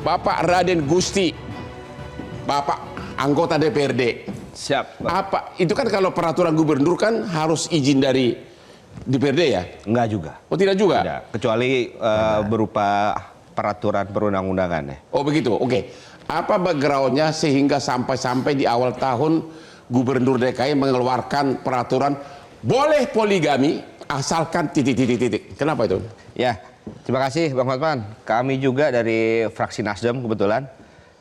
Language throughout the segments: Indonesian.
Bapak Raden Gusti, Bapak anggota DPRD. Siap. Apa itu kan kalau peraturan gubernur kan harus izin dari DPRD ya? Enggak juga. Oh tidak juga? Tidak. Kecuali berupa peraturan perundang-undangan ya. Oh begitu, oke. Apa backgroundnya sehingga sampai di awal tahun Gubernur DKI mengeluarkan peraturan boleh poligami asalkan titik. Kenapa itu? Ya, terima kasih Bang Hotman. Kami juga dari fraksi Nasdem kebetulan.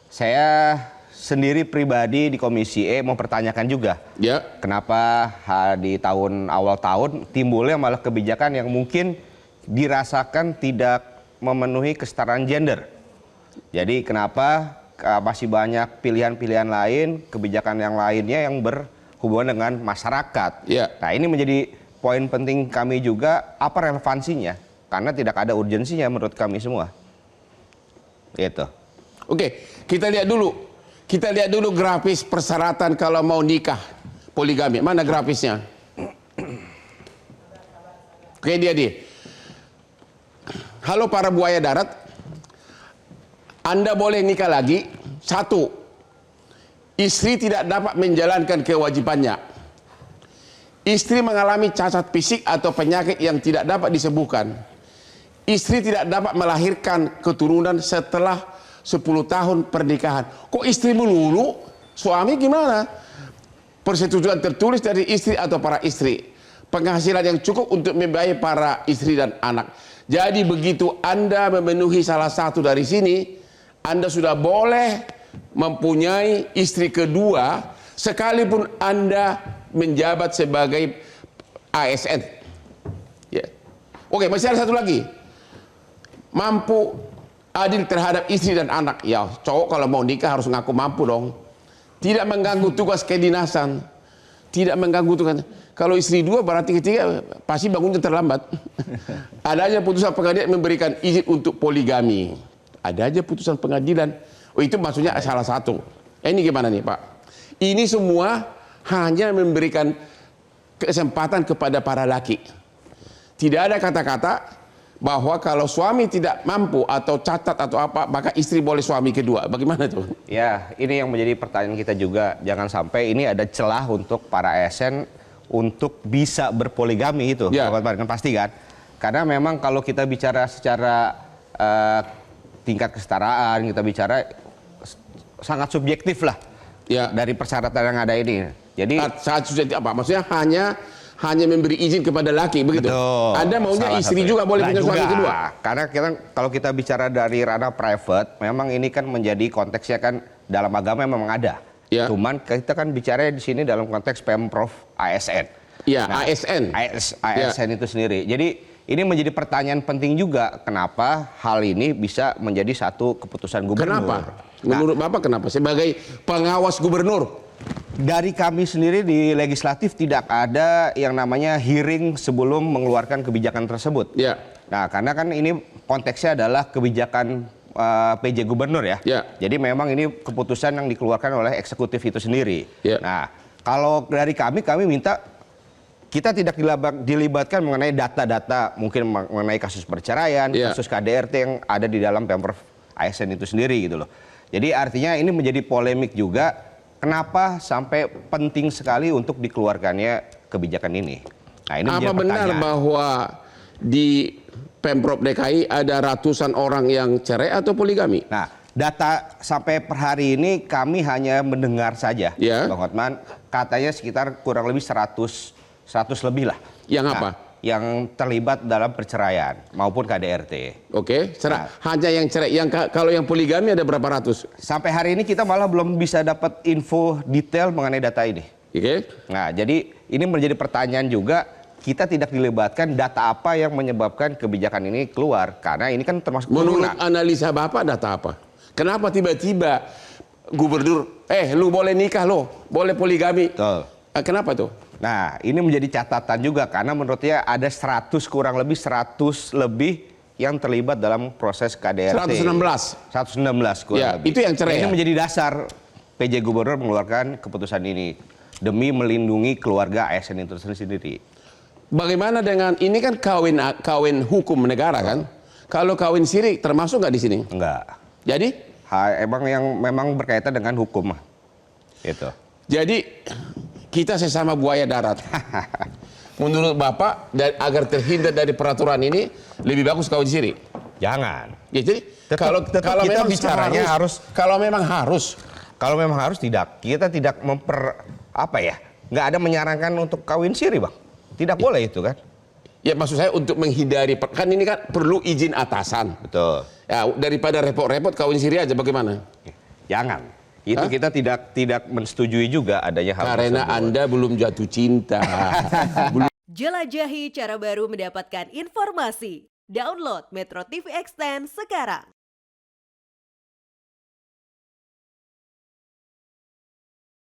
Saya sendiri pribadi di Komisi E mau pertanyakan juga. Ya. Kenapa di awal tahun timbulnya malah kebijakan yang mungkin dirasakan tidak memenuhi kesetaraan gender. Jadi kenapa masih banyak pilihan-pilihan lain, kebijakan yang lainnya yang berhubungan dengan masyarakat. Ya. Nah ini menjadi poin penting kami juga, apa relevansinya? Karena tidak ada urgensinya menurut kami semua. Gitu. Oke, kita lihat dulu grafis persyaratan kalau mau nikah poligami. Mana grafisnya? Oke, dia. Halo para buaya darat, Anda boleh nikah lagi. 1, istri tidak dapat menjalankan kewajibannya. Istri mengalami cacat fisik atau penyakit yang tidak dapat disembuhkan. Istri tidak dapat melahirkan keturunan setelah 10 tahun pernikahan. Kok istri melulu? Suami gimana? Persetujuan tertulis dari istri atau para istri. Penghasilan yang cukup untuk membiayai para istri dan anak. Jadi begitu Anda memenuhi salah satu dari sini, Anda sudah boleh mempunyai istri kedua sekalipun Anda menjabat sebagai ASN. Ya. Oke, masih ada satu lagi. Mampu adil terhadap istri dan anak. Ya, cowok kalau mau nikah harus ngaku mampu dong. Tidak mengganggu tugas kedinasan. Tidak mengganggu tugas. Kalau istri 2 berarti ketiga pasti bangunnya terlambat. Ada aja putusan pengadilan memberikan izin untuk poligami. Ada aja putusan pengadilan. Oh itu maksudnya salah satu. Ini gimana nih Pak? Ini semua hanya memberikan kesempatan kepada para laki. Tidak ada kata-kata bahwa kalau suami tidak mampu atau catat atau apa, maka istri boleh suami kedua. Bagaimana tuh? Ya, ini yang menjadi pertanyaan kita juga. Jangan sampai ini ada celah untuk para ASN untuk bisa berpoligami itu. Ya. Kan pasti kan? Karena memang kalau kita bicara secara tingkat kesetaraan, kita bicara sangat subjektif lah. Ya. Dari persyaratan yang ada ini. Jadi saat sudah apa? Maksudnya hanya memberi izin kepada laki begitu. Betul. Anda maunya istri juga boleh punya suami kedua. Karena kalau kita bicara dari ranah private, memang ini kan menjadi konteksnya kan dalam agama memang ada. Ya. Cuman kita kan bicara di sini dalam konteks Pemprov ASN. Ya, ASN. ASN itu sendiri. Jadi ini menjadi pertanyaan penting juga, kenapa hal ini bisa menjadi satu keputusan gubernur. Kenapa? Menurut Bapak kenapa? Sebagai pengawas gubernur. Dari kami sendiri di legislatif tidak ada yang namanya hearing sebelum mengeluarkan kebijakan tersebut. Ya. Nah, karena kan ini konteksnya adalah kebijakan PJ gubernur ya. Ya. Jadi memang ini keputusan yang dikeluarkan oleh eksekutif itu sendiri. Ya. Nah, kalau dari kami minta kita tidak dilibatkan mengenai data-data mungkin mengenai kasus perceraian, Ya. kasus KDRT yang ada di dalam Pemprov ASN itu sendiri gitu loh. Jadi artinya ini menjadi polemik juga. Kenapa sampai penting sekali untuk dikeluarkannya kebijakan ini? Nah, ini apa benar bahwa di Pemprov DKI ada ratusan orang yang cerai atau poligami? Nah, data sampai per hari ini kami hanya mendengar saja, Ya. Bang Hotman. Katanya sekitar kurang lebih 100 lebih lah. Yang Nah, apa? Yang terlibat dalam perceraian maupun KDRT. Oke, hanya yang cerai. Kalau yang poligami ada berapa ratus? Sampai hari ini kita malah belum bisa dapat info detail mengenai data ini. Oke. Nah, jadi ini menjadi pertanyaan juga, kita tidak dilibatkan data apa yang menyebabkan kebijakan ini keluar. Karena ini kan termasuk Menurut turunan. analisa Bapak data apa? Kenapa tiba-tiba gubernur, lu boleh nikah lo, boleh poligami. Betul. Kenapa tuh? Nah, ini menjadi catatan juga karena menurutnya ada kurang lebih 100 lebih yang terlibat dalam proses KDRT. 116. 116 kurang Ya, lebih. itu yang cerai. Ini Ya? menjadi dasar PJ Gubernur mengeluarkan keputusan ini demi melindungi keluarga ASN itu sendiri. Bagaimana dengan ini kan kawin hukum negara kan? Kalau kawin siri termasuk nggak di sini? Enggak. Jadi emang yang memang berkaitan dengan hukum. Gitu. Jadi kita sesama buaya darat. Menurut Bapak, agar terhindar dari peraturan ini, lebih bagus kawin siri. Jangan. Ya, jadi Tetap kita memang bicaranya kalau memang harus, kalau memang harus kita tidak nggak ada menyarankan untuk kawin siri, Bang. Tidak boleh itu kan. ya maksud saya untuk menghindari, kan ini kan perlu izin atasan. Betul. Ya, daripada repot-repot kawin siri aja bagaimana? Jangan. Itu kita tidak menyetujui juga adanya hal Karena tersebut. Anda belum jatuh cinta. Jelajahi cara baru mendapatkan informasi. Download Metro TV Extend sekarang.